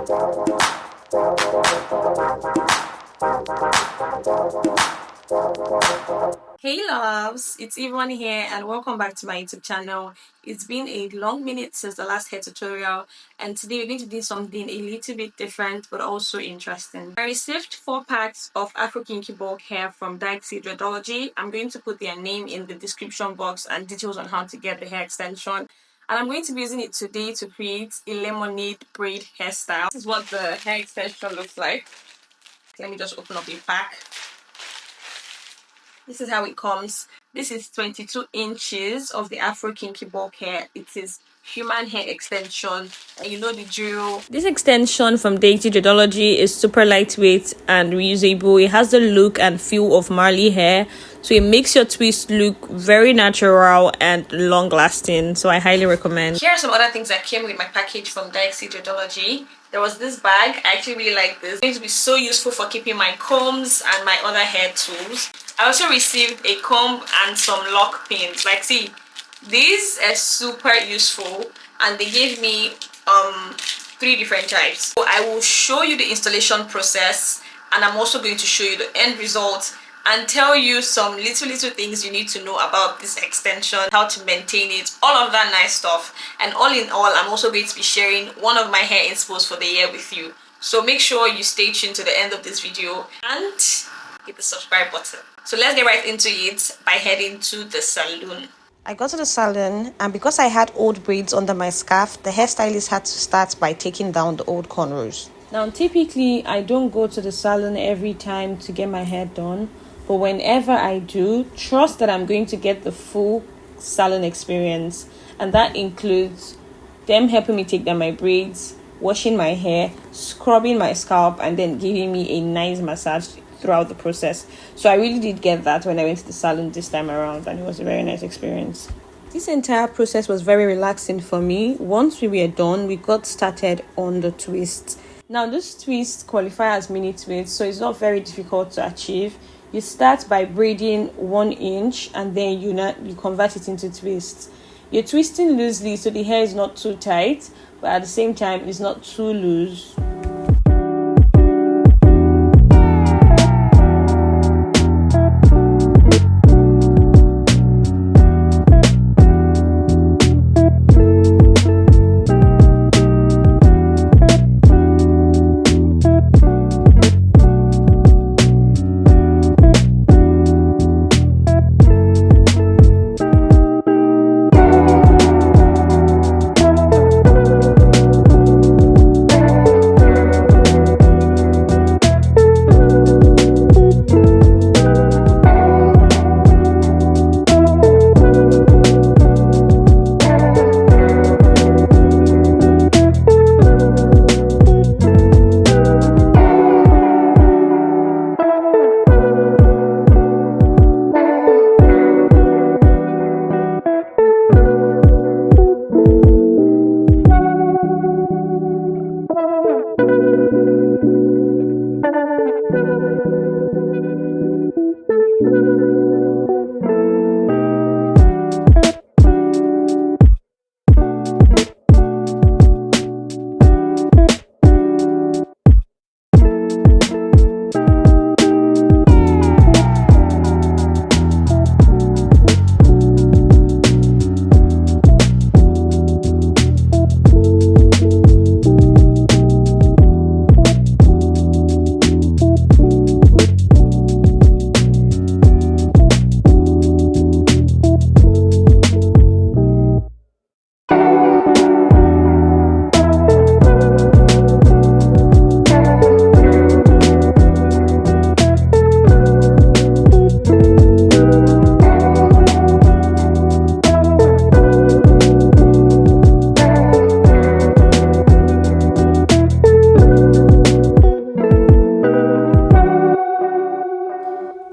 Hey loves, it's Yvonne here and welcome back to my YouTube channel. It's been a long minute since the last hair tutorial and today we're going to do something a little bit different but also interesting. I received 4 packs of Afro Kinky bulk hair from daixi Dreadology. I'm going to put their name in the description box and details on how to get the hair extension. And I'm going to be using it today to create a lemonade braid hairstyle. This is what the hair extension looks like. Let me just open up a pack. This is how it comes. This is 22 inches of the Afro Kinky bulk hair. It is human hair extension, and you know the drill. This extension from daixi Dreadology is super lightweight and reusable. It has the look and feel of Marley hair, so it makes your twist look very natural and long lasting, so I highly recommend. Here are some other things that came with my package from daixi Dreadology. There was this bag. I actually really like this. It's going to be so useful for keeping my combs and my other hair tools. I also received a comb and some lock pins. Like, see, these are super useful and they gave me 3 different types. So I will show you the installation process and I'm also going to show you the end result and tell you some little things you need to know about this extension, how to maintain it, all of that nice stuff. And all in all, I'm also going to be sharing one of my hair inspos for the year with you. So make sure you stay tuned to the end of this video and hit the subscribe button. So let's get right into it by heading to the salon. I got to the salon and because I had old braids under my scarf, the hairstylist had to start by taking down the old cornrows. Now typically I don't go to the salon every time to get my hair done, but whenever I do, trust that I'm going to get the full salon experience, and that includes them helping me take down my braids, washing my hair, scrubbing my scalp, and then giving me a nice massage throughout the process. So I really did get that when I went to the salon this time around, and it was a very nice experience. This entire process was very relaxing for me. Once we were done, we got started on the twists. Now this twist qualifies as mini twists, so it's not very difficult to achieve. You start by braiding 1 inch and then you convert it into twists. You're twisting loosely so the hair is not too tight, but at the same time it's not too loose.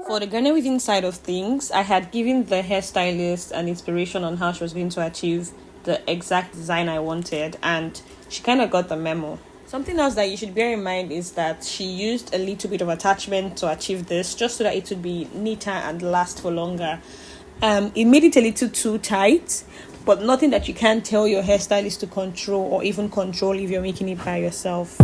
For the Ghana within side of things, I had given the hairstylist an inspiration on how she was going to achieve the exact design I wanted, and she kind of got the memo. Something else that you should bear in mind is that she used a little bit of attachment to achieve this, just so that it would be neater and last for longer. It made it a little too tight, but nothing that you can't tell your hairstylist to control or even control if you're making it by yourself.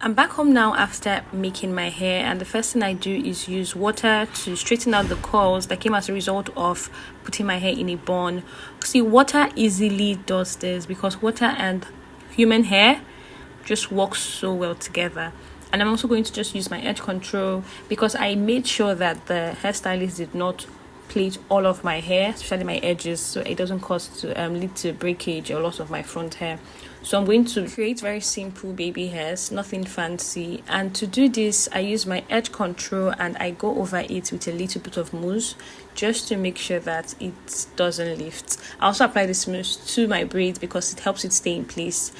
I'm back home now after making my hair, and the first thing I do is use water to straighten out the curls that came as a result of putting my hair in a bun. See, water easily does this because water and human hair just work so well together. And I'm also going to just use my edge control because I made sure that the hairstylist did not plait all of my hair, especially my edges, so it doesn't cause to lead to breakage or loss of my front hair. So I'm going to create very simple baby hairs, nothing fancy. And to do this, I use my edge control and I go over it with a little bit of mousse just to make sure that it doesn't lift. I also apply this mousse to my braids because it helps it stay in place.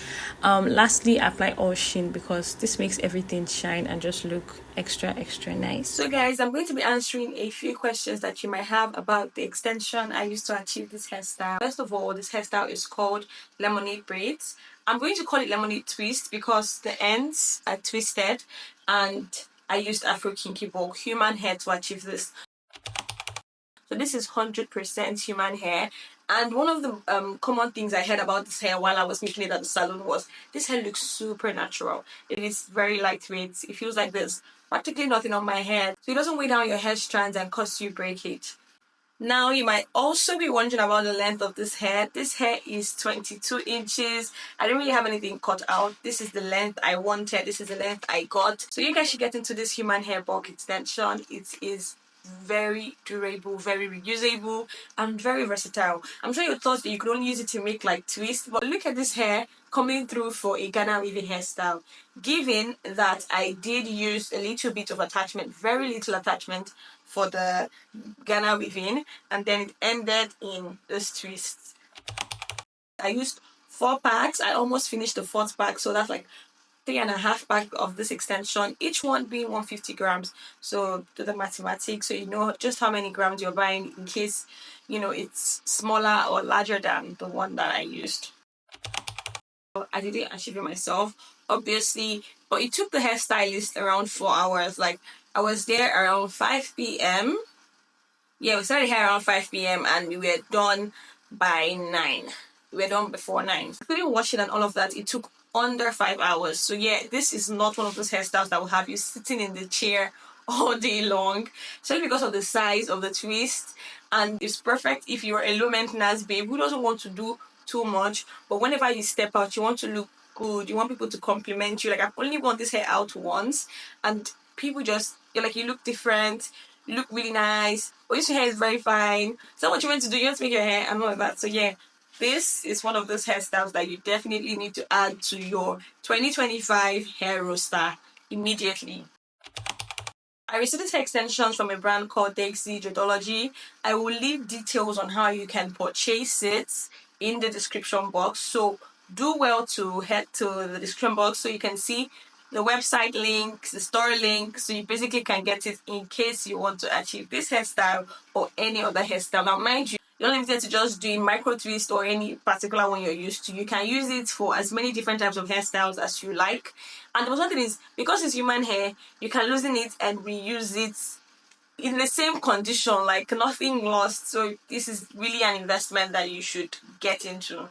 Lastly, I apply oil sheen because this makes everything shine and just look extra nice. So guys, I'm going to be answering a few questions that you might have about the extension I used to achieve this hairstyle. First of all, this hairstyle is called lemonade braids. I'm going to call it lemonade twist because the ends are twisted and I used Afro Kinky bulk human hair to achieve this. So this is 100% human hair. And one of the common things I heard about this hair while I was making it at the salon was this hair looks super natural. It is very lightweight. It feels like there's practically nothing on my hair. So it doesn't weigh down your hair strands and cause you breakage. Now, you might also be wondering about the length of this hair. This hair is 22 inches. I didn't really have anything cut out. This is the length I wanted. This is the length I got. So you guys should get into this human hair bulk extension. It is very durable, very reusable, and very versatile. I'm sure you thought that you could only use it to make like twists, but look at this hair coming through for a Ghana weaving hairstyle. Given that I did use a little bit of attachment, very little attachment for the Ghana weaving, and then it ended in this twist. I used 4 packs. I almost finished the 4th pack, so that's like 3.5 pack of this extension, each one being 150 grams. So do the mathematics so you know just how many grams you're buying in case it's smaller or larger than the one that I used. I didn't achieve it myself, obviously, but it took the hairstylist around 4 hours. Like, I was there around 5 p.m. Yeah, we started here around 5 p.m. and we were done by 9. We were done before 9. Including washing and all of that, it took under 5 hours. So yeah, this is not one of those hairstyles that will have you sitting in the chair all day long, especially because of the size of the twist. And it's perfect if you're a low maintenance babe who doesn't want to do too much, but whenever you step out, you want to look good, you want people to compliment you. Like, I've only worn this hair out once and people just, you're like, you look different, you look really nice, but your hair is very fine. Is that what you want to do? You want to make your hair and all of that. So yeah, this is one of those hairstyles that you definitely need to add to your 2025 hair roster immediately. I received this extension from a brand called daixi Dreadology. I will leave details on how you can purchase it in the description box. So do well to head to the description box so you can see the website link, the store link, so you basically can get it in case you want to achieve this hairstyle or any other hairstyle. Now, mind you, you're not limited to just doing micro twist or any particular one you're used to. You can use it for as many different types of hairstyles as you like. And the most thing is, because it's human hair, you can loosen it and reuse it in the same condition, like nothing lost. So this is really an investment that you should get into.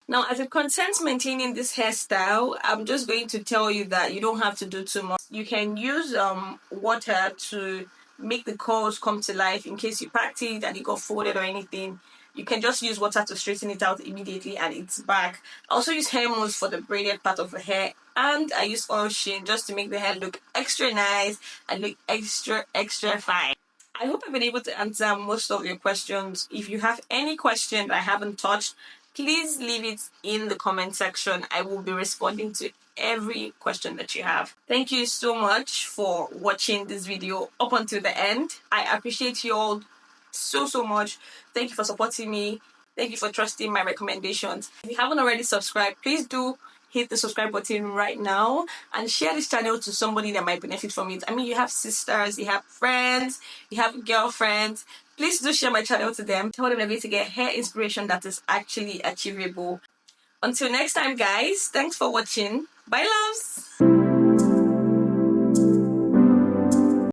Now, as it concerns maintaining this hairstyle, I'm just going to tell you that you don't have to do too much. You can use water to make the curls come to life in case you packed it and it got folded or anything. You can just use water to straighten it out immediately and it's back. I also use hair mousse for the braided part of the hair, and I use oil sheen just to make the hair look extra nice and look extra fine. I hope I've been able to answer most of your questions. If you have any question I haven't touched, please leave it in the comment section. I will be responding to every question that you have. Thank you so much for watching this video up until the end. I appreciate you all so much. Thank you for supporting me. Thank you for trusting my recommendations. If you haven't already subscribed, please do hit the subscribe button right now and share this channel to somebody that might benefit from it. I mean, you have sisters, you have friends, you have girlfriends. Please do share my channel to them. Tell them they're going to get hair inspiration that is actually achievable. Until next time, guys, thanks for watching. Bye, loves.